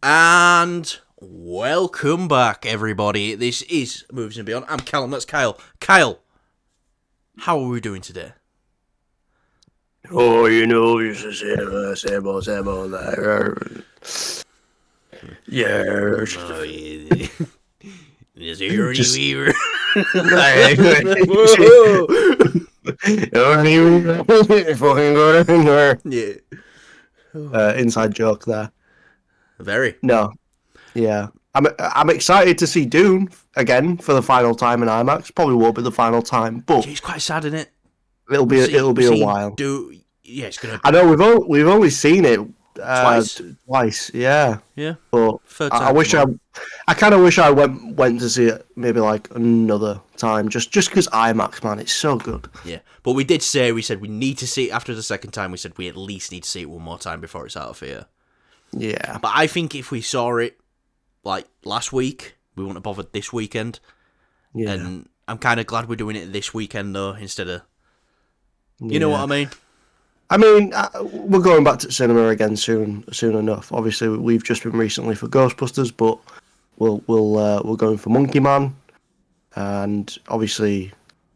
And welcome back, everybody. This is Movies and Beyond. I'm Callum, that's Kyle. Kyle, how are we doing today? Oh, you know, it's the same old there. Yes. Oh, yeah. Is there any Just- weaver? Fucking good anywhere. Yeah. Inside joke there. Very. No. Yeah. I'm excited to see Dune again for the final time in IMAX. Probably won't be the final time, but It's quite sad, isn't it? it'll be a while. Yeah, it's gonna. I know we've only seen it Twice. Twice, yeah. Yeah. But Third I time wish tomorrow. I kind of wish I went to see it maybe like another time, just because IMAX, man, it's so good. Yeah, but we said we need to see it after the second time. We said we at least need to see it one more time before it's out of here. Yeah, But I think if we saw it like last week, we wouldn't have bothered this weekend. yeah. And I'm kind of glad we're doing it this weekend though, instead of. You know what I mean? I mean, we're going back to cinema again soon enough. Obviously, we've just been recently for Ghostbusters, but we're going for Monkey Man, and obviously,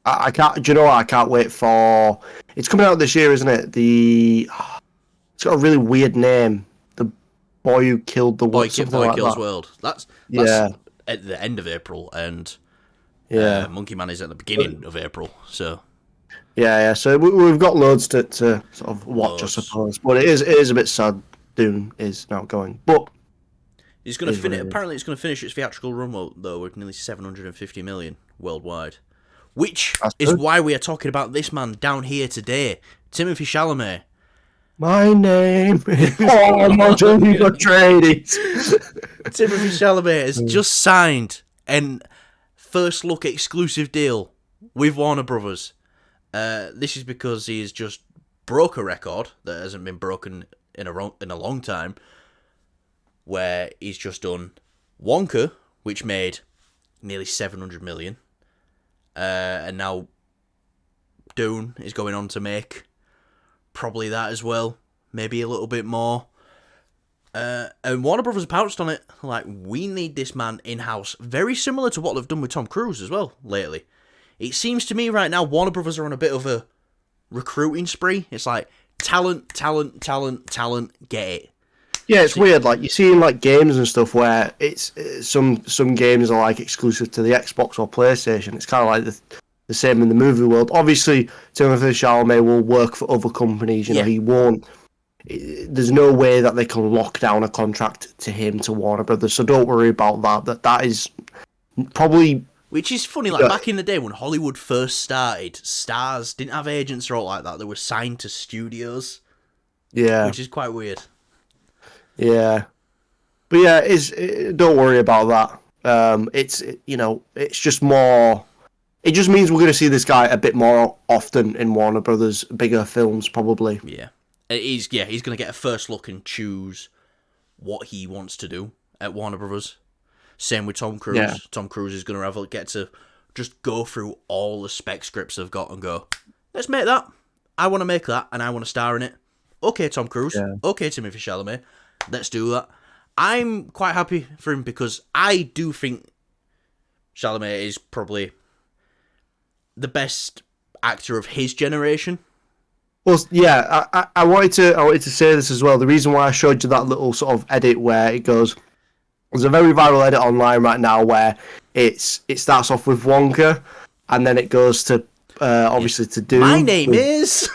I can't. Do you know what? I can't wait for. It's coming out this year, isn't it? It's got a really weird name. The Boy Who Killed the World. Boy Kills World. That's Yeah. at the end of April, and Yeah. Monkey Man is at the beginning of April. So Yeah. So we've got loads to sort of watch, Loads. I suppose. But it is a bit sad. Dune is now going, but it's going to Is what finish. it is. Apparently, it's going to finish its theatrical run though with nearly 750 million worldwide, which That's is good. why we are talking about this man down here today, Timothée Chalamet. my name is Timothée Chalamet. Timothée Chalamet has just signed an first look exclusive deal with Warner Brothers. This is because he has just broke a record that hasn't been broken in a long time, where he's just done Wonka, which made nearly 700 million, and now Dune is going on to make probably that as well, maybe a little bit more. And Warner Brothers pounced on it, like, we need this man in-house, very similar to what they've done with Tom Cruise as well lately. It seems to me right now Warner Brothers are on a bit of a recruiting spree. It's like, talent, get it. Yeah, it's weird. Like you see in like games and stuff where it's some games are like exclusive to the Xbox or PlayStation. It's kind of like the same in the movie world. Obviously, Timothée Chalamet will work for other companies. You know, Yeah. he won't. There's no way that they can lock down a contract to him to Warner Brothers. So don't worry about that. That is probably. Which is funny, like, back in the day when Hollywood first started, stars didn't have agents or all like that. They were signed to studios, Yeah. which is quite weird. Yeah, but yeah, don't worry about that. It's just more. It just means we're going to see this guy a bit more often in Warner Brothers, bigger films probably. Yeah. He's going to get a first look and choose what he wants to do at Warner Brothers. Same with Tom Cruise. Yeah. Tom Cruise is going to get to just go through all the spec scripts they've got and go, let's make that. I want to make that and I want to star in it. Okay, Tom Cruise. Yeah. Okay, Timothée Chalamet. Let's do that. I'm quite happy for him because I do think Chalamet is probably the best actor of his generation. Well, yeah, I wanted to say this as well. The reason why I showed you that little sort of edit where it goes, there's a very viral edit online right now where it starts off with Wonka, and then it goes to obviously to Dune. My name is.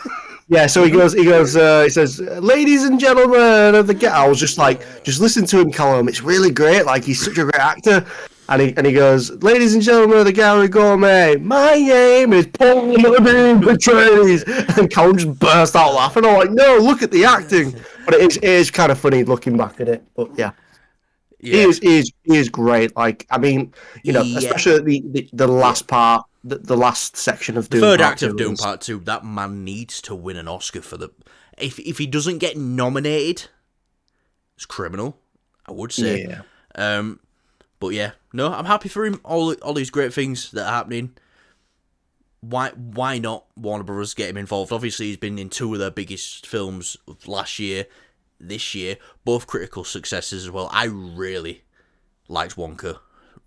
Yeah, so he says, ladies and gentlemen of the I was just like, just listen to him, Callum. It's really great. Like, he's such a great actor. And he goes, ladies and gentlemen of the Gallery Gourmet, my name is Paul Betrays. And Callum just burst out laughing. I'm like, no, look at the acting. But it is kind of funny looking back at it. But yeah. Yeah. He is great. Like, I mean, Yeah. especially the last part, the last section of Doom. Third Part act of 2 Doom is- Part 2, that man needs to win an Oscar for the... If he doesn't get nominated, it's criminal, I would say. Yeah. But yeah, no, I'm happy for him. All these great things that are happening. Why not Warner Brothers get him involved? Obviously, he's been in two of their biggest films of last year. this year. Both critical successes as well. I really liked Wonka.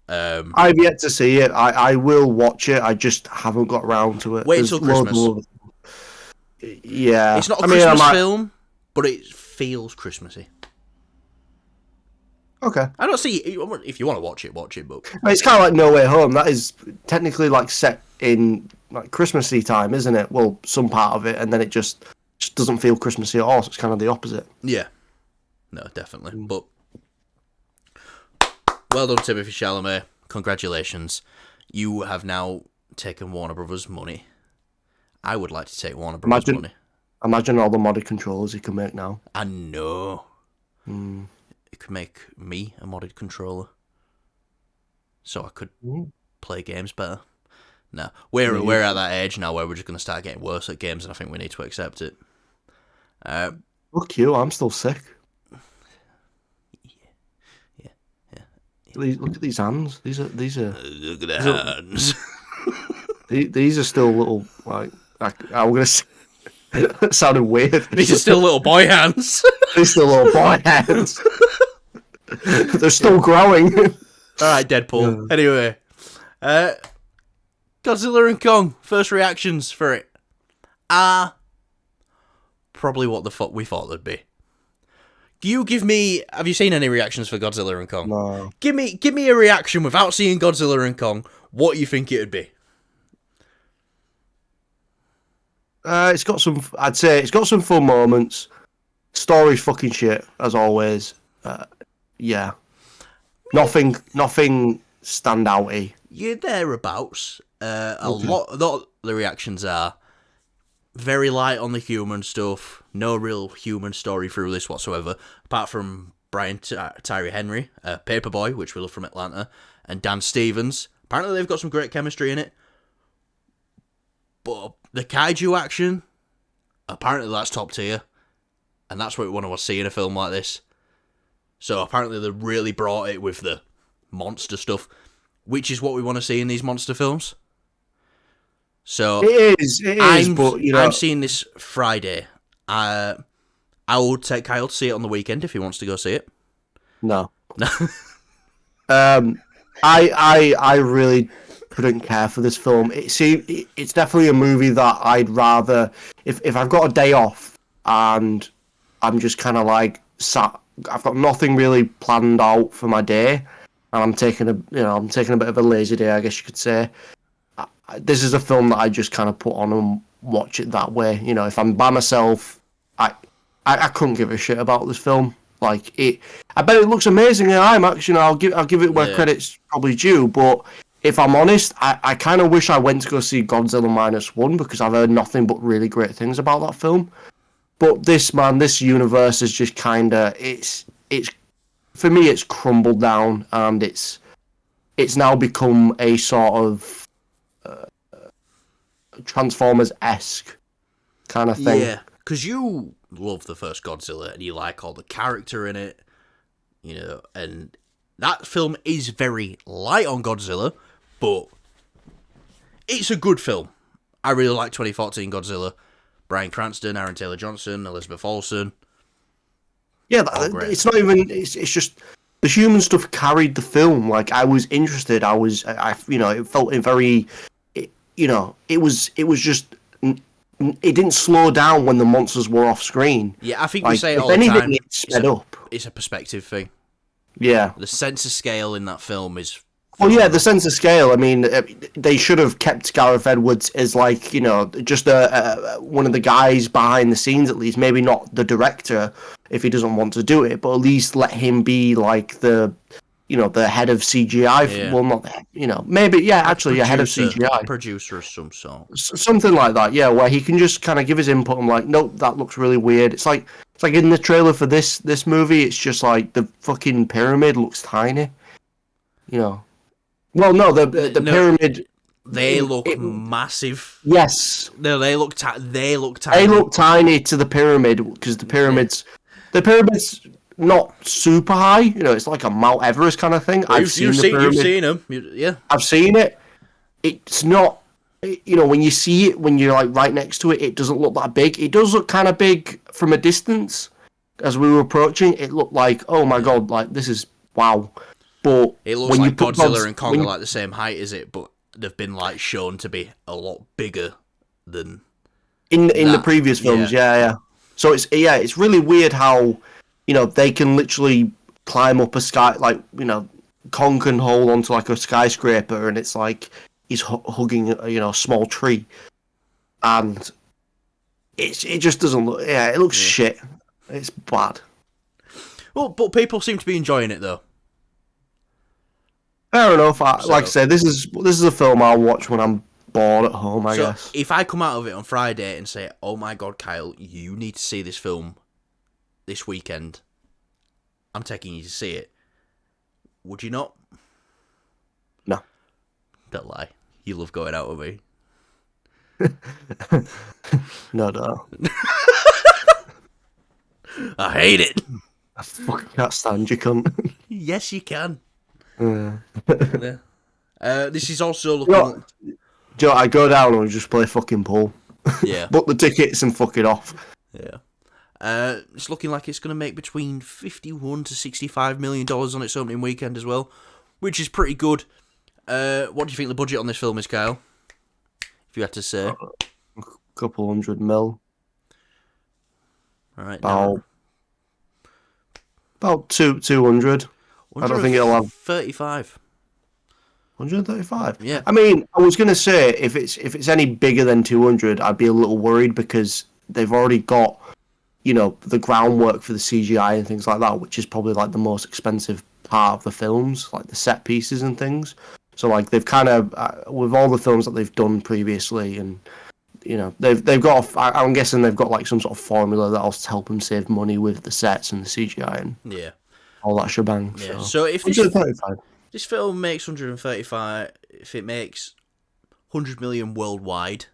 I've yet to see it. I will watch it. I just haven't got around to it. Wait until Christmas. Yeah. It's not a Christmas film, but it feels Christmassy. Okay. I don't see if you want to watch it, But it's kind of like No Way Home. That is technically like set in like Christmassy time, isn't it? Well, some part of it, and then it just doesn't feel Christmassy at all. So it's kind of the opposite. Yeah. No, definitely. But well done, Timothée Chalamet. Congratulations. You have now taken Warner Brothers' money. I would like to take Warner Brothers' money. Imagine all the modded controllers he can make now. I know. It could make me a modded controller. So I could play games better. No. We're at that age now where we're just going to start getting worse at games, and I think we need to accept it. Look you, I'm still sick. Yeah. Look at these hands. These are. Look at the hands. These are still little like. I'm gonna. That sounded weird. These are still little boy hands. These still little boy hands. They're still growing. All right, Deadpool. Yeah. Anyway, Godzilla and Kong. First reactions for it are probably what the fuck we thought they'd be. You give me. Have you seen any reactions for Godzilla and Kong? No. Give me a reaction without seeing Godzilla and Kong. What you think it'd be? It's got some. I'd say it's got some fun moments. Story's fucking shit as always. Yeah. Nothing standouty. You're thereabouts. A lot of the reactions are very light on the human stuff. No real human story through this whatsoever, apart from Brian Tyree Henry, Paperboy, which we love from Atlanta, and Dan Stevens. Apparently they've got some great chemistry in it. But the kaiju action, apparently that's top tier. And that's what we want to see in a film like this. So apparently they really brought it with the monster stuff, which is what we want to see in these monster films. So it is, but you know, I'm seeing this Friday. I will take Kyle to see it on the weekend if he wants to go see it. No. I really couldn't care for this film. It's definitely a movie that I'd rather, if I've got a day off and I'm just kind of like sat, I've got nothing really planned out for my day, and I'm taking a bit of a lazy day, I guess you could say. This is a film that I just kind of put on and watch it that way. You know, if I'm by myself, I couldn't give a shit about this film. Like it, I bet it looks amazing in IMAX. You know, I'll give it where credit's probably due. But if I'm honest, I kind of wish I went to go see Godzilla -1 because I've heard nothing but really great things about that film. But this universe is just kind of it's for me it's crumbled down, and it's now become a sort of Transformers-esque kind of thing. Yeah, because you love the first Godzilla and you like all the character in it, you know, and that film is very light on Godzilla, but it's a good film. I really like 2014 Godzilla. Bryan Cranston, Aaron Taylor-Johnson, Elizabeth Olsen. Yeah, it's not even. It's just the human stuff carried the film. Like I was interested. I it felt very. It was just. It didn't slow down when the monsters were off screen. Yeah, I think we say it all the time. It sped up. It's a perspective thing. Yeah. The sense of scale in that film is. Well, yeah, the sense of scale. I mean, they should have kept Gareth Edwards as like just one of the guys behind the scenes at least. Maybe not the director if he doesn't want to do it, but at least let him be like the head of CGI. Yeah. Well, not maybe actually head of CGI, producer of some sort, something like that. Yeah, where he can just kind of give his input. I'm like, nope, that looks really weird. It's like in the trailer for this movie. It's just like the fucking pyramid looks tiny. Well, no, the pyramid. They look massive. Yes. No, they look tiny. They look tiny to the pyramid because the pyramid's not super high. It's like a Mount Everest kind of thing. You've seen them. Yeah. I've seen it. It's not. When you see it, when you're like right next to it, it doesn't look that big. It does look kind of big from a distance, as we were approaching, it looked like, oh my god, like this is wow. But It looks when you like put Godzilla and Kong are like the same height as it, but they've been like shown to be a lot bigger than in the that. previous films, Yeah. yeah. So it's really weird how they can literally climb up a sky, like Kong can hold onto like a skyscraper, and it's like he's hugging a small tree, and it just doesn't look. Yeah, it looks shit. It's bad. Well, but people seem to be enjoying it though. Fair enough. Like I said, this is a film I'll watch when I'm bored at home, I guess. If I come out of it on Friday and say, "Oh my god, Kyle, you need to see this film this weekend," I'm taking you to see it. Would you not? No. Don't lie. You love going out with me. No. I hate it. I fucking can't stand you, cunt. Yes, you can. Yeah. This is also looking. Joe, I go down and just play fucking pool. Yeah. Book the tickets and fuck it off. Yeah. It's looking like it's going to make between $51 to $65 million on its opening weekend as well, which is pretty good. What do you think the budget on this film is, Kyle? If you had to say. A couple $100 million. All right. About 200. I don't think it'll have 35. 135. Yeah. I mean, I was gonna say if it's any bigger than 200, I'd be a little worried because they've already got the groundwork for the CGI and things like that, which is probably like the most expensive part of the films, like the set pieces and things. So like they've kind of with all the films that they've done previously, and they've got. I'm guessing they've got like some sort of formula that'll help them save money with the sets and the CGI and all that shebang. Yeah. So if this film makes 135, if it makes 100 million worldwide,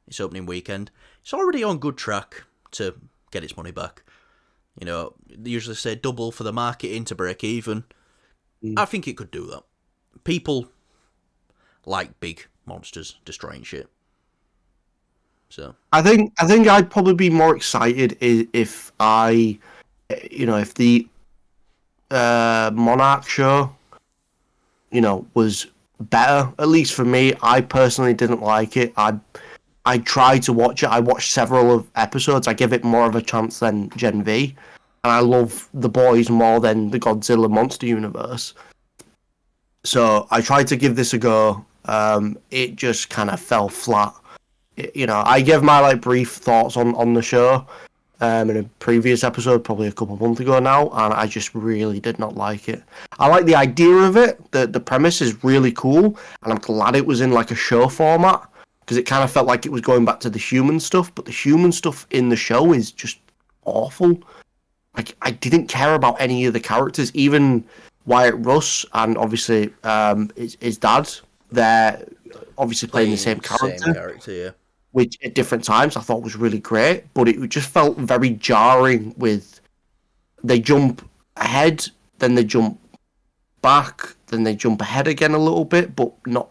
its opening weekend, it's already on good track to get its money back. They usually say double for the marketing to break even. I think it could do that. People like big monsters destroying shit. So I think I'd probably be more excited if if the Monarch show was better. At least for me, I personally didn't like it. I tried to watch it. I watched several of episodes. I give it more of a chance than Gen V, and I love the boys more than the Godzilla monster universe. So I tried to give this a go. It just kind of fell flat. I gave my brief thoughts on the show in a previous episode, probably a couple of months ago now, and I just really did not like it. I like the idea of it. The premise is really cool, and I'm glad it was in like a show format because it kind of felt like it was going back to the human stuff, but the human stuff in the show is just awful. Like I didn't care about any of the characters, even Wyatt Russ and obviously his dad. They're obviously playing the same character. Yeah. Which at different times I thought was really great, but it just felt very jarring with they jump ahead, then they jump back, then they jump ahead again a little bit, but not.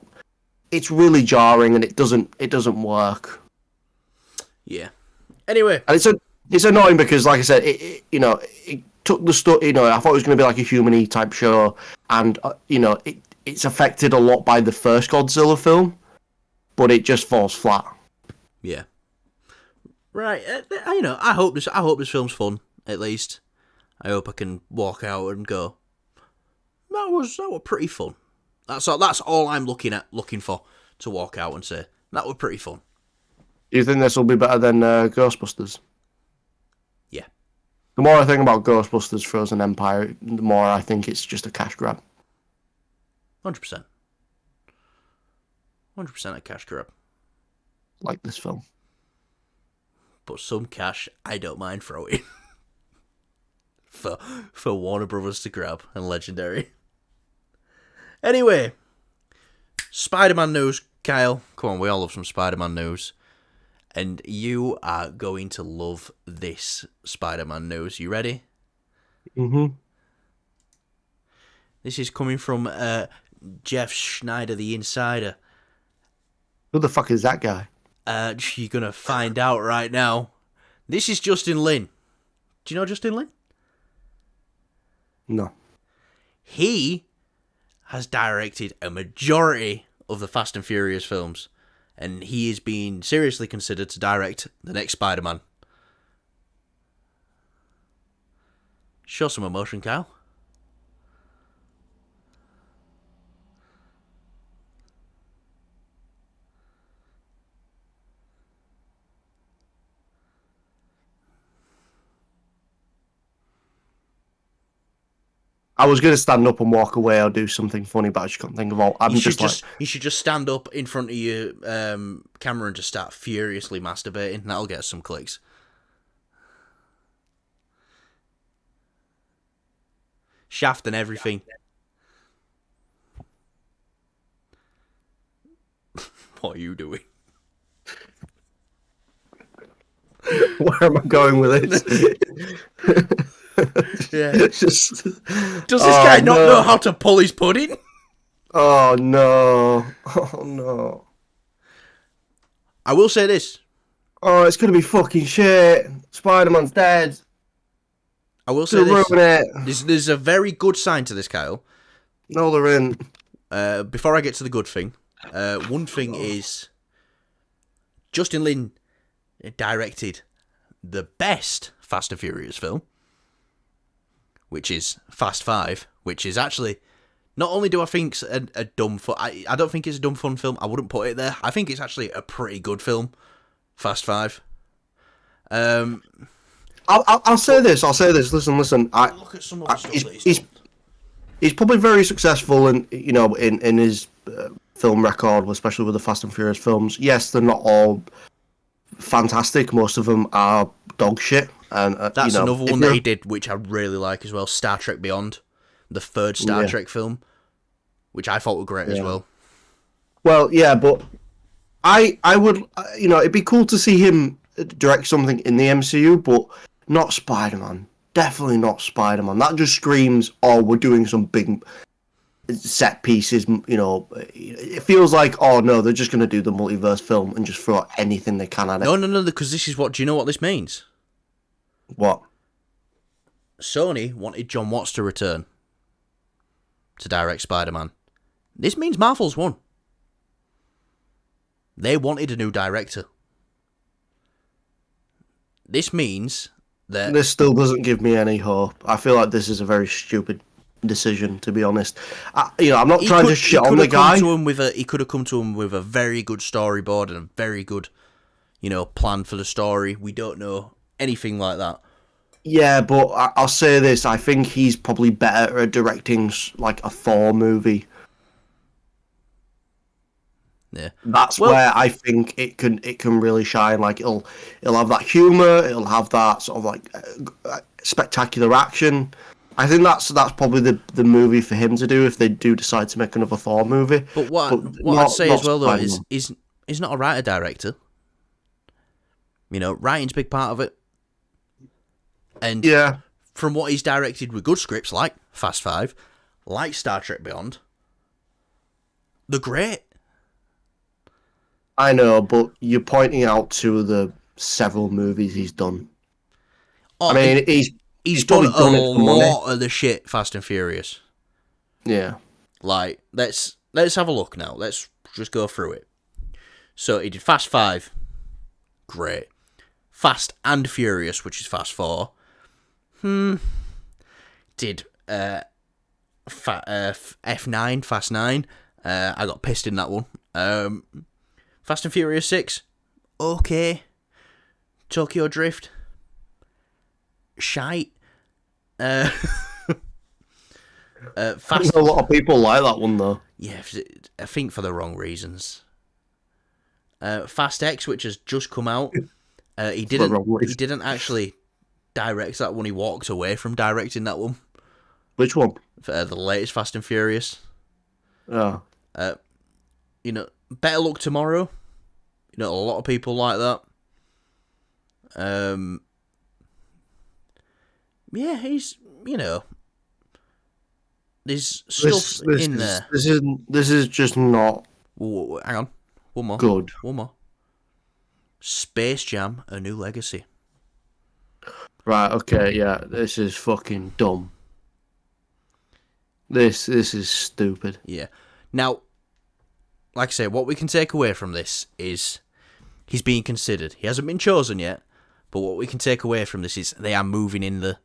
It's really jarring and it doesn't work. Yeah. Anyway, and it's annoying because, like I said, it took the stuff. I thought it was going to be like a human-y type show, and it's affected a lot by the first Godzilla film, but it just falls flat. Yeah. Right. I hope this film's fun. At least, I hope I can walk out and go, that was pretty fun. That's all I'm looking for to walk out and say that was pretty fun. Do you think this will be better than Ghostbusters? Yeah. The more I think about Ghostbusters Frozen Empire, the more I think it's just a cash grab. 100%. 100% a cash grab. Like this film. But some cash I don't mind throwing. for Warner Brothers to grab and Legendary. Anyway, Spider-Man news, Kyle. Come on, we all love some Spider-Man news. And you are going to love this Spider-Man news. You ready? Mm-hmm. This is coming from Jeff Schneider, the Insider. Who the fuck is that guy? You're going to find out right now. This is Justin Lin Do you know Justin Lin? No. He has directed a majority of the Fast and Furious films, and he is being seriously considered to direct the next Spider-Man. Show some emotion, Kyle. I was going to stand up and walk away or do something funny, but I just can't think of all. You should just stand up in front of your camera and just start furiously masturbating. That'll get us some clicks. Shaft and everything. What are you doing? Where am I going with this? Yeah. Just, Does this guy not know how to pull his pudding? Oh no. Oh no. I will say this. Oh, it's going to be fucking shit. Spider-Man's dead. I will say this. Ruin it. There's a very good sign to this, Kyle. No, there isn't. Before I get to the good thing, one thing is Justin Lin directed the best Fast and Furious film, which is Fast 5, which is actually, not only do I think it's a dumb fun, I don't think it's a dumb fun film, I wouldn't put it there, I think it's actually a pretty good film, Fast 5. I'll say this. Listen. Look at some of the stuff that he's done. He's probably very successful in his film record, especially with the Fast and Furious films. Yes, they're not all fantastic. Most of them are dog shit. And that's another one that he did, which I really like as well. Star Trek Beyond, the third Star Trek film, which I thought were great as well. Well, yeah, but I would, it'd be cool to see him direct something in the MCU, but not Spider-Man. Definitely not Spider-Man. That just screams, oh, we're doing some big set pieces, It feels like, oh, no, they're just going to do the multiverse film and just throw anything they can at it. No, because this is what... Do you know what this means? What? Sony wanted John Watts to return to direct Spider-Man. This means Marvel's won. They wanted a new director. This means that... This still doesn't give me any hope. I feel like this is a very stupid decision, to be honest. I'm not trying to shit on the guy. He could have come to him with a very good storyboard and a very good, plan for the story. We don't know anything like that. Yeah, but I'll say this. I think he's probably better at directing like a Thor movie. Yeah, that's where I think it can really shine. Like it'll have that humor, it'll have that sort of like spectacular action. I think that's probably the movie for him to do if they do decide to make another Thor movie. But what I'd say as well though is he's not a writer director. Writing's a big part of it. And from what he's directed with good scripts like Fast 5, like Star Trek Beyond, they're great. I know, but you're pointing out to the several movies he's done. Oh, I mean, he's done a lot of the shit Fast and Furious. Yeah. Like, let's have a look now. Let's just go through it. So he did Fast 5. Great. Fast and Furious, which is Fast 4. Did F9, Fast 9. I got pissed in that one. Fast and Furious 6. Okay. Tokyo Drift. Shite. Fast. A lot of people like that one though. Yeah, I think for the wrong reasons. Fast X, which has just come out. He didn't actually direct that one. He walked away from directing that one. Which one? For the latest Fast and Furious. Oh. Better Luck Tomorrow. A lot of people like that. Yeah, he's, there's stuff in there. This is just not. Hang on, one more. Good. One more. Space Jam: A New Legacy. Right, okay, yeah, this is fucking dumb. This is stupid. Yeah. Now, like I say, what we can take away from this is he's being considered. He hasn't been chosen yet, but what we can take away from this is they are moving in the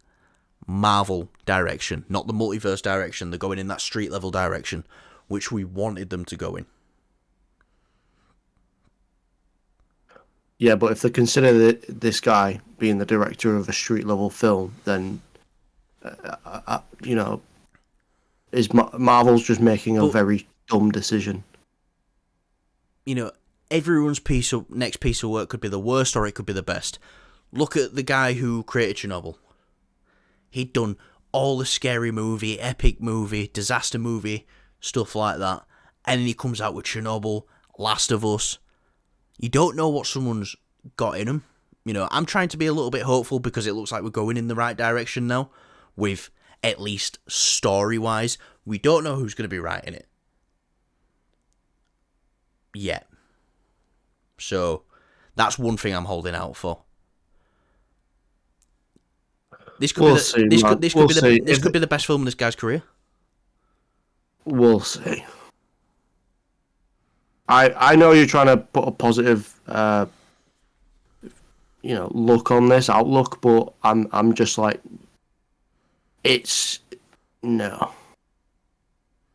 Marvel direction, not the multiverse direction. They're going in that street level direction, which we wanted them to go in. Yeah, but if they consider this guy being the director of a street level film, then is Marvel's just making a very dumb decision. Everyone's next piece of work could be the worst or it could be the best. Look at the guy who created Chernobyl. He'd done all the scary movie, epic movie, disaster movie, stuff like that. And then he comes out with Chernobyl, Last of Us. You don't know what someone's got in them. I'm trying to be a little bit hopeful because it looks like we're going in the right direction now. With, at least story-wise, we don't know who's going to be writing it yet. So, that's one thing I'm holding out for. This could be the best film in this guy's career. We'll see. I know you're trying to put a positive, look on this outlook, but I'm just like, it's no.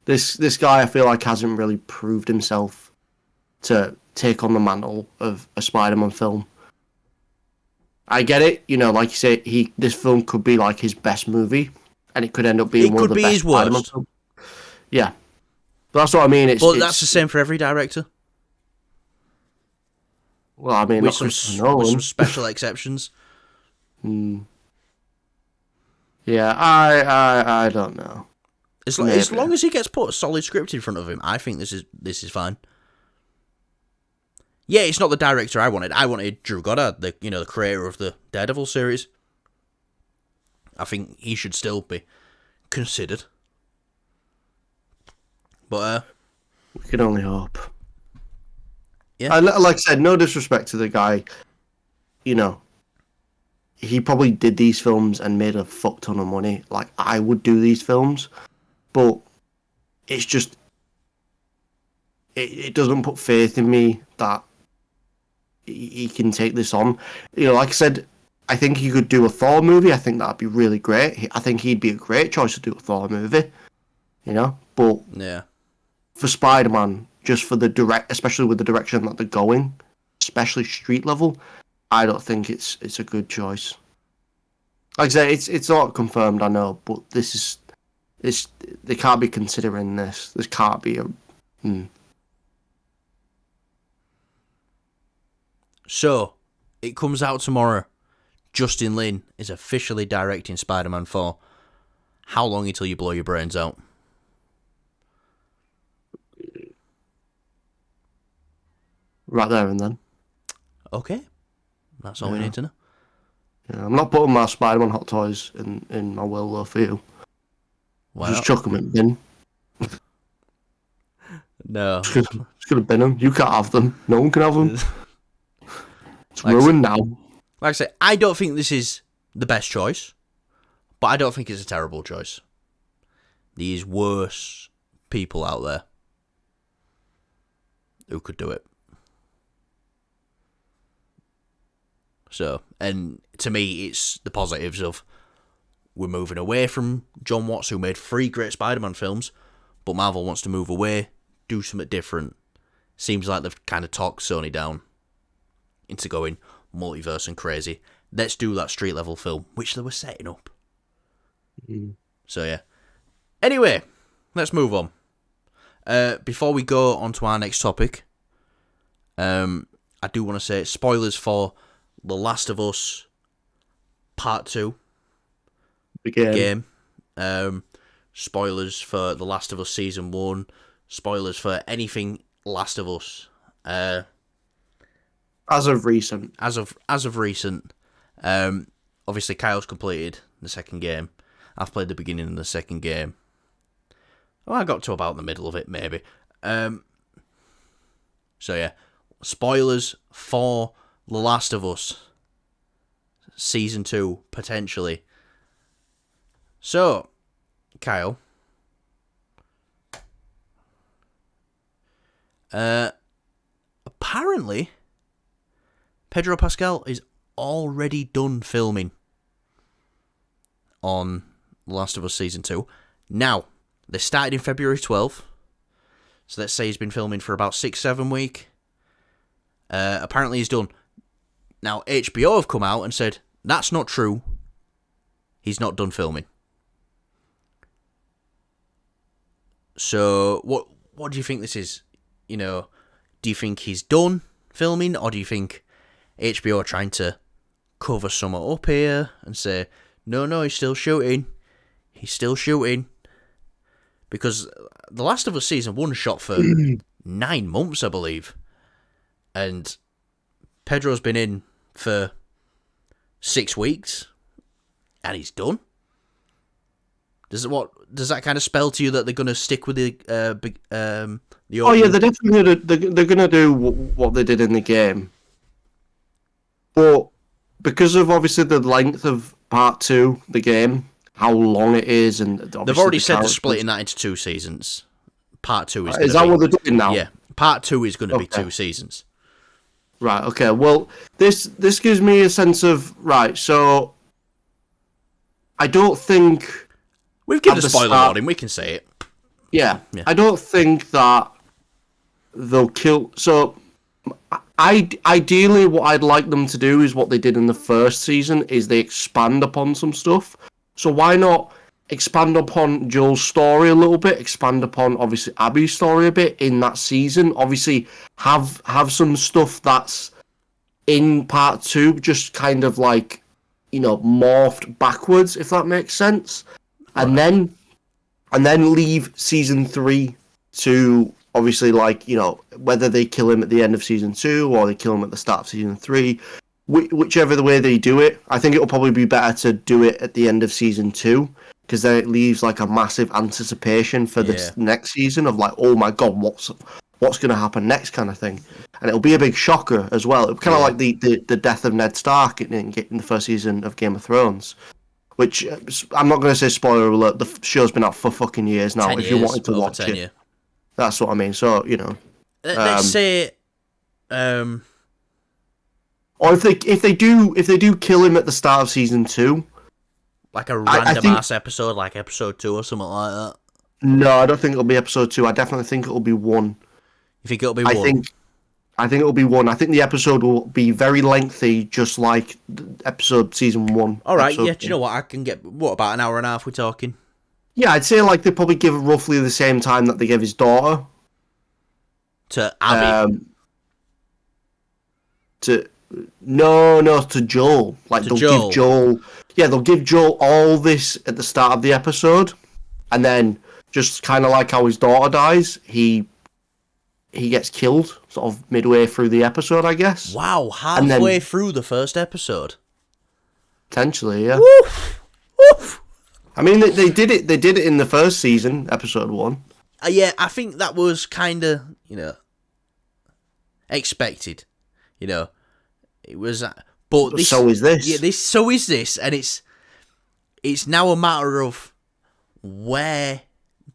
This guy, I feel like, hasn't really proved himself to take on the mantle of a Spider-Man film. I get it, like you say, this film could be like his best movie, and it could end up being one of the best Spider-Man films. Yeah, but that's what I mean. That's the same for every director. Well, I mean, with some special exceptions. Yeah, I don't know. As long as he gets put a solid script in front of him, I think this is fine. Yeah, it's not the director I wanted. I wanted Drew Goddard, the creator of the Daredevil series. I think he should still be considered. But we can only hope. Yeah. Like I said, no disrespect to the guy. He probably did these films and made a fuck ton of money. Like, I would do these films, but it's just it doesn't put faith in me that he can take this on. Like I said, I think he could do a Thor movie. I think that'd be really great. I think he'd be a great choice to do a Thor movie. But yeah, for Spider-Man, just for especially with the direction that they're going, especially street level, I don't think it's a good choice. Like I say, it's not confirmed, I know, but they can't be considering this. This can't be a. So, it comes out tomorrow. Justin Lin is officially directing Spider-Man 4. How long until you blow your brains out? Right there and then. Okay. That's all we need to know. Yeah, I'm not putting my Spider-Man hot toys in my will, though, for you. Why just not? chuck them in the bin. No. Just gonna bin them. You can't have them. No one can have them. It's ruined now. Like I say, I don't think this is the best choice, but I don't think it's a terrible choice. There's worse people out there who could do it. So, and to me, it's the positives of we're moving away from John Watts, who made 3 great Spider-Man films, but Marvel wants to move away, do something different. Seems like they've kind of talked Sony down into going multiverse and crazy. Let's do that street level film, which they were setting up. So, yeah. Anyway, let's move on. Before we go on to our next topic, I do want to say spoilers for The Last of Us Part 2 the game. Spoilers for The Last of Us Season 1. Spoilers for anything Last of Us. As of recent. As of recent. Obviously, Kyle's completed the second game. I've played the beginning of the second game. Well, I got to about the middle of it, maybe. So, yeah. Spoilers for The Last of Us season 2 potentially. So, Kyle, apparently Pedro Pascal is already done filming on The Last of Us season 2. Now, they started in February 12th, so let's say he's been filming for about 6-7 weeks. Apparently he's done. Now, HBO have come out and said, that's not true. He's not done filming. So, what do you think this is? You know, do you think he's done filming, or do you think HBO are trying to cover something up here and say, no, he's still shooting. He's still shooting. Because The Last of Us season 1 shot for 9 months, I believe. And Pedro's been in for 6 weeks. And he's done. Does that kind of spell to you that they're going to stick with the Oh yeah, they're definitely they're gonna do what they did in the game. But because of obviously the length of part 2, the game, how long it is, and they've already said they're splitting that into 2 seasons. Part 2 is. Is that what they're doing now? Yeah, part 2 is going to be 2 seasons. Right. Okay. Well, this gives me a sense of right. So I don't think we've given a spoiler warning. We can say it. Yeah. I don't think that they'll kill. So, ideally, what I'd like them to do is what they did in the first season: is they expand upon some stuff. So why not expand upon Joel's story a little bit? Expand upon obviously Abby's story a bit in that season. Obviously, have some stuff that's in part 2, just kind of like morphed backwards, if that makes sense, and then leave season 3 to obviously whether they kill him at the end of season 2 or they kill him at the start of season 3, whichever the way they do it. I think it'll probably be better to do it at the end of season 2, because then it leaves like a massive anticipation for this next season of like, oh my god, what's going to happen next kind of thing, and it'll be a big shocker as well. It'll kind of like the death of Ned Stark in the first season of Game of Thrones. Which, I'm not going to say spoiler alert, the show's been out for fucking years now. If you wanted to watch it. Years. That's what I mean. So, let's say... Or if they do kill him at the start of season 2... Like a random-ass episode, like episode 2 or something like that? No, I don't think it'll be episode 2. I definitely think it'll be 1. You think it'll be 1? I think it'll be 1. I think the episode will be very lengthy, just like episode season 1. All right, yeah. Do you know what? I can get about an hour and a half? We're talking. Yeah, I'd say like they probably give roughly the same time that they gave his daughter to Abby. To Joel. Like they'll give Joel. Yeah, they'll give Joel all this at the start of the episode, and then just kind of like how his daughter dies, he gets killed sort of midway through the episode, I guess. Wow, halfway through the first episode. Potentially, yeah. Woof! Woof! I mean, they did it. They did it in the first season, episode 1. Yeah, I think that was kind of expected. It was, but this, so is this. Yeah, so is this, and it's now a matter of where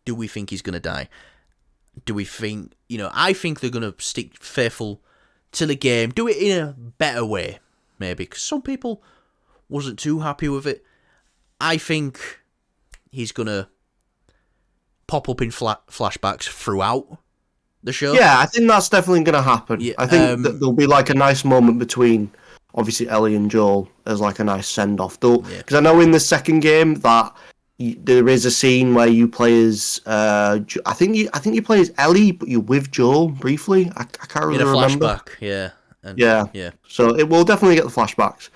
do we think he's gonna die. Do we think, I think they're going to stick faithful to the game, do it in a better way, maybe, because some people wasn't too happy with it. I think he's going to pop up in flashbacks throughout the show. Yeah, I think that's definitely going to happen. Yeah, I think that there'll be like a nice moment between, obviously, Ellie and Joel as like a nice send-off. Because I know in the second game that there is a scene where you play as I think you play as Ellie, but you're with Joel briefly. I can't really remember. Flashback, yeah. Yeah. So it will definitely get the flashbacks.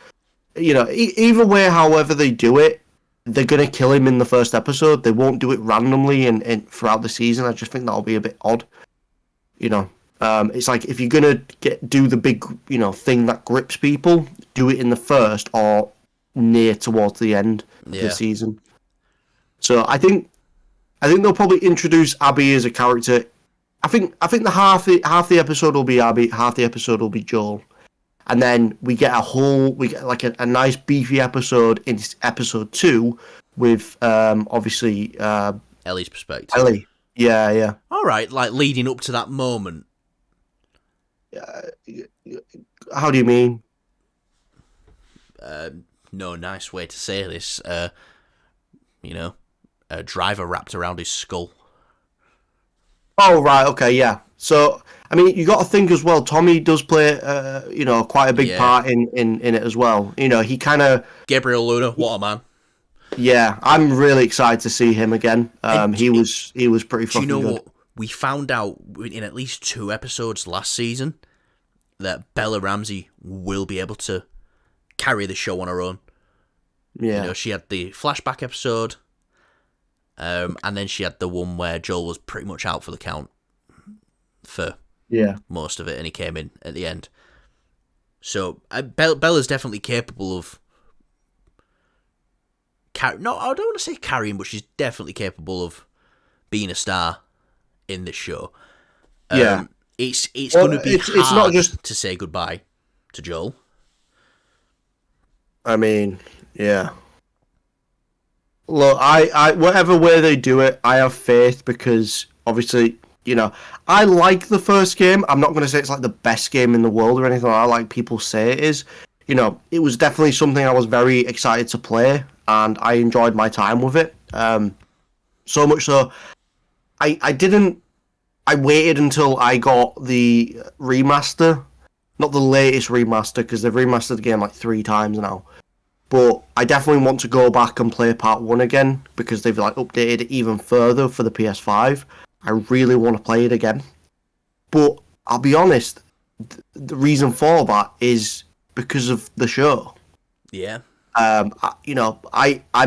Either way, however they do it, they're gonna kill him in the first episode. They won't do it randomly and throughout the season. I just think that'll be a bit odd. It's like if you're gonna do the big thing that grips people, do it in the first or near towards the end of the season. So I think they'll probably introduce Abby as a character. I think the half the episode will be Abby, half the episode will be Joel, and then we get like a nice beefy episode in episode 2 with obviously Ellie's perspective. Ellie. Yeah. All right, like leading up to that moment. How do you mean? No nice way to say this. A driver wrapped around his skull. Oh, right, okay, yeah. So, I mean, you got to think as well, Tommy does play, quite a big part in it as well. He kind of... Gabriel Luna, what a man. Yeah, I'm really excited to see him again. He was pretty fucking good. Do you know what? We found out in at least 2 episodes last season that Bella Ramsey will be able to carry the show on her own. Yeah. She had the flashback episode, and then she had the one where Joel was pretty much out for the count for most of it, and he came in at the end. So Bella's definitely capable of... I don't want to say carrying, but she's definitely capable of being a star in this show. It's going to be hard it's not just to say goodbye to Joel. I mean, yeah. Look, I whatever way they do it, I have faith because obviously, I like the first game. I'm not going to say it's like the best game in the world or anything like people say it is. It was definitely something I was very excited to play, and I enjoyed my time with it. So much so, I waited until I got the remaster, not the latest remaster, because they've remastered the game like 3 times now. But I definitely want to go back and play part 1 again, because they've like updated it even further for the PS5. I really want to play it again. But I'll be honest, the reason for that is because of the show. Yeah. I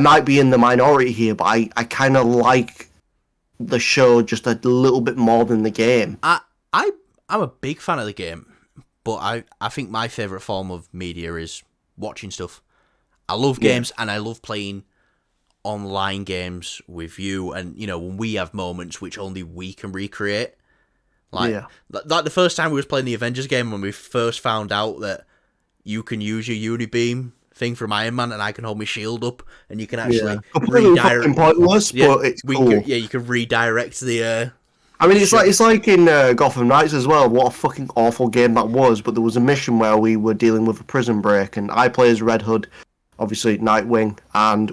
might be in the minority here, but I kind of like the show just a little bit more than the game. I'm a big fan of the game, but I think my favourite form of media is watching stuff. I love games, and I love playing online games with you, and when we have moments which only we can recreate. Like the first time we was playing the Avengers game, when we first found out that you can use your Unibeam thing from Iron Man, and I can hold my shield up, and you can actually redirect. Pointless, but it's cool. You can redirect the. I mean, it's like in Gotham Knights as well. What a fucking awful game that was! But there was a mission where we were dealing with a prison break, and I play as Red Hood, obviously Nightwing, and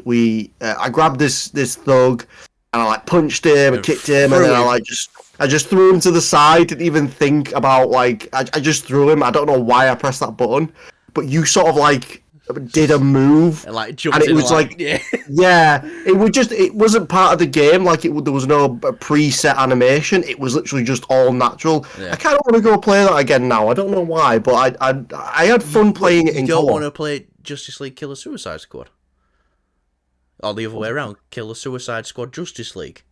I grabbed this thug, and I like punched him and kicked him, and then I just threw him to the side. Didn't even think about I just threw him. I don't know why I pressed that button, but you sort of did a move, and jumped and it was it wasn't part of the game. There was no preset animation. It was literally just all natural. I kind of want to go play that again now. I don't know why, but I had fun playing it in co-op. You don't want to play Justice League Killer Suicide Squad, or the other way around, Killer Suicide Squad Justice League.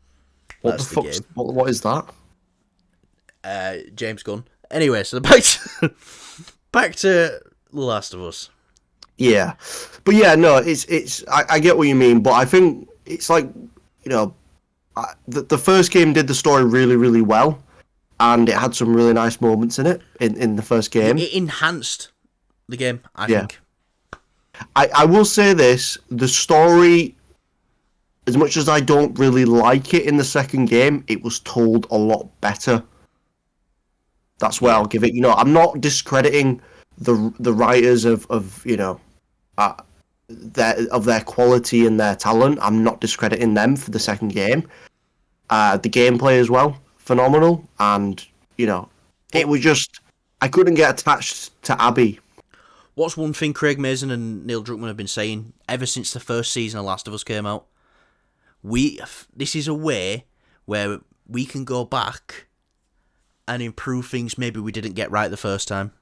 What the game. What is that? James Gunn. Anyway, so back to The Last of Us. Yeah, but yeah, no, it's. I get what you mean, but I think it's like, the first game did the story really, really well, and it had some really nice moments in it in the first game. It enhanced the game, I think. I will say this: the story, as much as I don't really like it in the second game, it was told a lot better. That's where I'll give it. I'm not discrediting the writers of their quality and their talent. I'm not discrediting them for the second game. The gameplay as well, phenomenal, and it was just I couldn't get attached to Abby. What's one thing Craig Mazin and Neil Druckmann have been saying ever since the first season of Last of Us came out? This is a way where we can go back and improve things maybe we didn't get right the first time.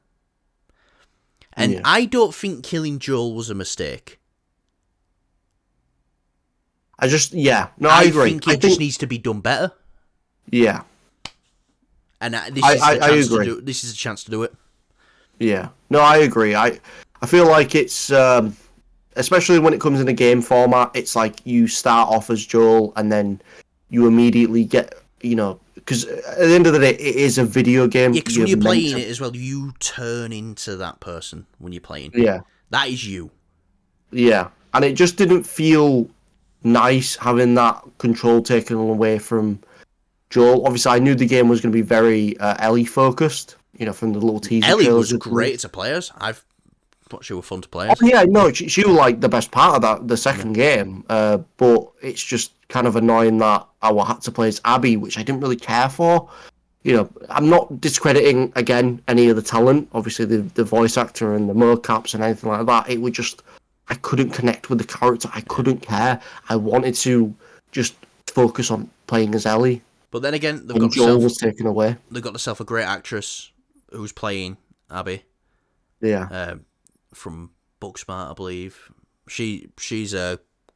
And I don't think killing Joel was a mistake. I agree. I think it just needs to be done better. Yeah. And this is a chance to do it. Yeah. No, I agree. I feel like it's, especially when it comes in a game format, it's like you start off as Joel and then you immediately get because at the end of the day, it is a video game. Yeah, because when you're playing it as well, you turn into that person when you're playing. Yeah. That is you. Yeah. And it just didn't feel nice having that control taken away from Joel. Obviously, I knew the game was going to be very Ellie focused, from the little teaser Ellie trailers. was great to play as. I thought she was fun to play Oh, as. yeah, no, she was like the best part of the second game. But it's just kind of annoying that I had to play as Abby, which I didn't really care for. I'm not discrediting, again, any of the talent. Obviously, the voice actor and the mocaps and anything like that. It would just... I couldn't connect with the character. I couldn't care. I wanted to just focus on playing as Ellie. But then again, Joel was taken away. They've got themselves a great actress who's playing Abby. Yeah. From Booksmart, I believe. She's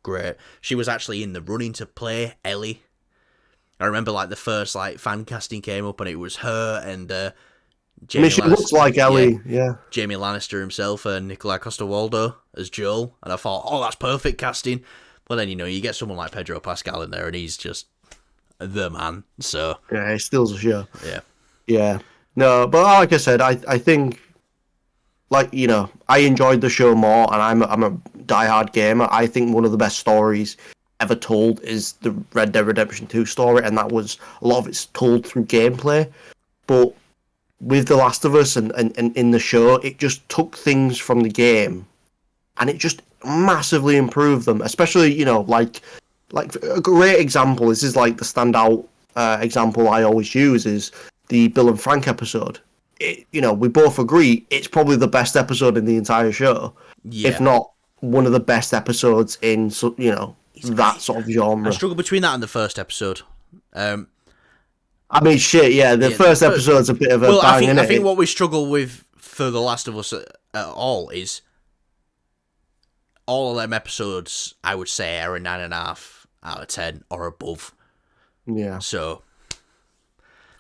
great. She was actually in the running to play Ellie. I remember the first fan casting came up and it was her and Jamie she Lannister. Looks like Ellie, yeah. Jamie Lannister himself and Nikolai Coster-Waldau as Joel, and I thought, oh, that's perfect casting. But then you get someone like Pedro Pascal in there, and he's just the man. So yeah, he steals the show. Yeah. No, but like I said, I think I enjoyed the show more, and I'm a diehard gamer. I think one of the best stories ever told is the Red Dead Redemption 2 story, and that was a lot of it's told through gameplay. But with The Last of Us and in the show, it just took things from the game and it just massively improved them. Especially, like a great example, this is the standout example I always use, is the Bill and Frank episode. We both agree it's probably the best episode in the entire show. Yeah. If not one of the best episodes in, that sort of genre. I struggle between that and the first episode. I mean, shit, yeah, the first episode's a bit of a bang, innit? I think what we struggle with for The Last of Us at all is all of them episodes, I would say, are a 9.5 out of 10 or above. Yeah. So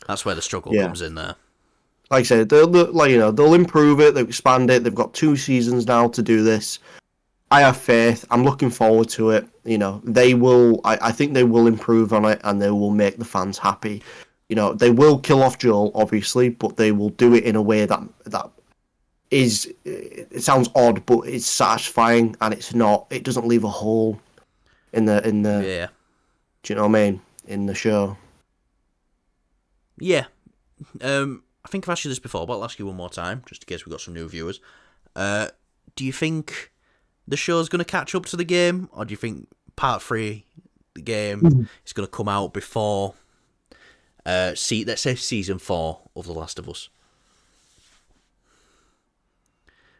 that's where the struggle comes in there. Like I said, they'll improve it, they'll expand it. They've got 2 seasons now to do this. I have faith. I'm looking forward to it. They will. I think they will improve on it, and they will make the fans happy. They will kill off Joel, obviously, but they will do it in a way that is. It sounds odd, but it's satisfying, and it's not. It doesn't leave a hole in the. Yeah. Do you know what I mean? In the show. Yeah. I think I've asked you this before, but I'll ask you one more time, just in case we've got some new viewers. Do you think the show's going to catch up to the game, or do you think part 3, the game, is going to come out before, let's say season 4 of The Last of Us?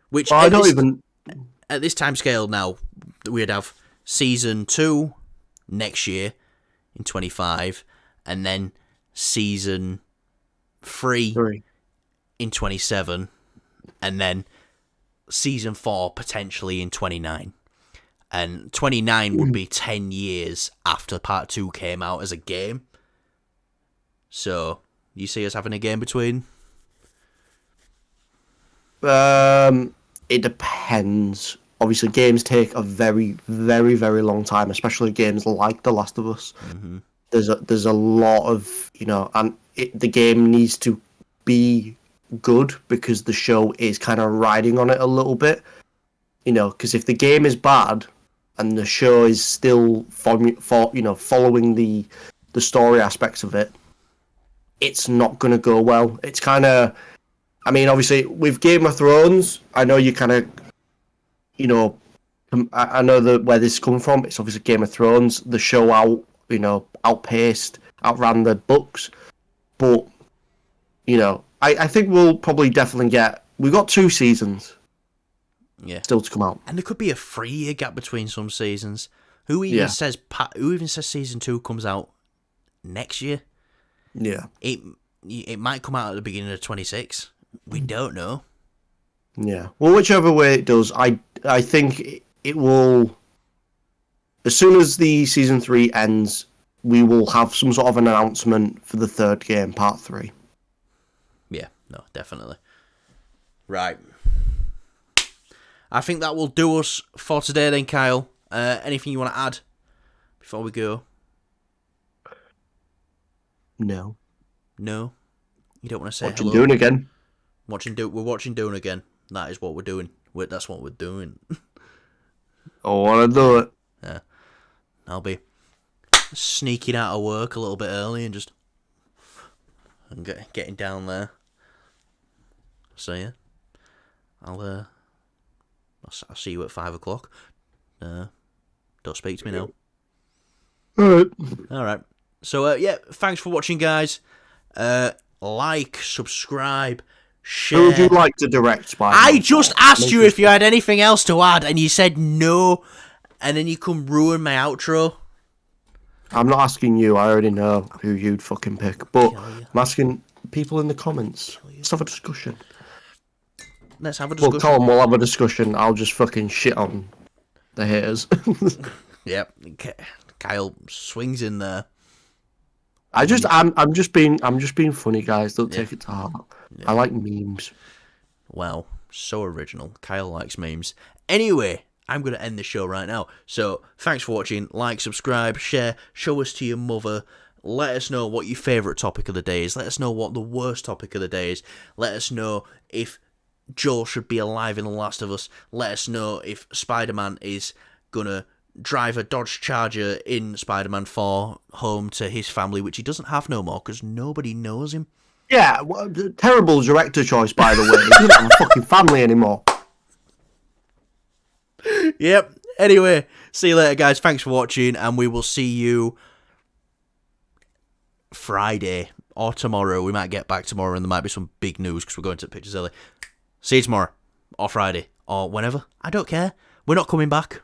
Which well, at this time scale now, we'd have season 2 next year in 25, and then season 3 in 27, and then season 4 potentially in 29. And 29 would be 10 years after part 2 came out as a game. So, you see us having a game between? It depends. Obviously, games take a very, very, very long time, especially games like The Last of Us. Mm-hmm. There's a lot of, and the game needs to be good because the show is kind of riding on it a little bit. Because if the game is bad and the show is still following the story aspects of it, it's not going to go well. It's kind of, I mean, obviously with Game of Thrones, I know you kind of, I know where this is coming from. It's obviously Game of Thrones. The show outran the books, but I think we'll probably definitely get. We've got 2 seasons. Yeah. Still to come out. And there could be a 3-year gap between some seasons. Who even says season 2 comes out next year? Yeah. It might come out at the beginning of 26. We don't know. Yeah. Well, whichever way it does, I think it will. As soon as the season 3 ends, we will have some sort of an announcement for the 3rd game, part 3. Yeah. No, definitely. Right. I think that will do us for today then, Kyle. Anything you want to add before we go? No. No? You don't want to say Watching hello? Dune again. We're watching Dune again. That is what we're doing. That's what we're doing. I want to do it. Yeah. I'll be sneaking out of work a little bit early and just getting down there. So yeah, I'll see you at 5 o'clock. Don't speak to me now. All right. So yeah, thanks for watching, guys. Like, subscribe, share. Who would you like to direct Spider-Man? I just asked you if you had anything else to add, and you said no, and then you come ruin my outro. I'm not asking you. I already know who you'd fucking pick. But I'm asking people in the comments. Let's have a discussion. Let's have a discussion. Well, Colin, we'll have a discussion. I'll just fucking shit on the haters. Yep. Kyle swings in there. I'm just being funny, guys. Don't take it to heart. Yeah. I like memes. Wow, so original. Kyle likes memes. Anyway, I'm going to end the show right now. So, thanks for watching. Like, subscribe, share, show us to your mother. Let us know what your favourite topic of the day is. Let us know what the worst topic of the day is. Let us know if Joel should be alive in The Last of Us. Let us know if Spider-Man is going to drive a Dodge Charger in Spider-Man 4 home to his family, which he doesn't have no more because nobody knows him. Yeah, well, terrible director choice, by the way. He doesn't have a fucking family anymore. Yep. Anyway, see you later, guys. Thanks for watching, and we will see you Friday or tomorrow. We might get back tomorrow, and there might be some big news because we're going to the pictures early. See you tomorrow, or Friday, or whenever. I don't care. We're not coming back.